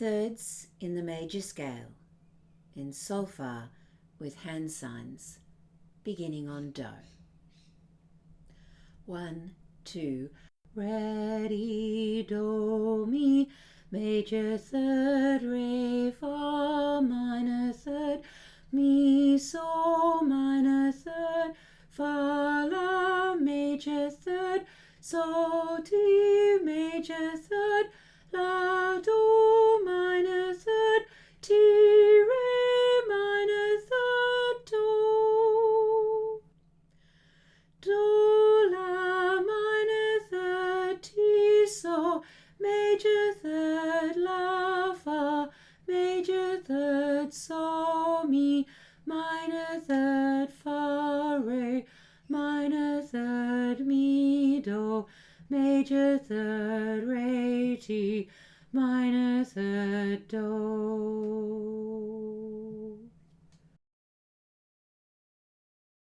Thirds in the major scale, in solfa with hand signs, beginning on do. 1, 2, ready, do, mi, major third, re, fa, minor third, mi, so, minor third, fa, la, major third, so, ti, major third, la, do, minor third, ti, re, minor third, do. Do, la, minor third, ti, so, major third, la, fa, major third, so, mi, minor third, fa, re, minor third, mi, do, major third, re, ti, minor third, do.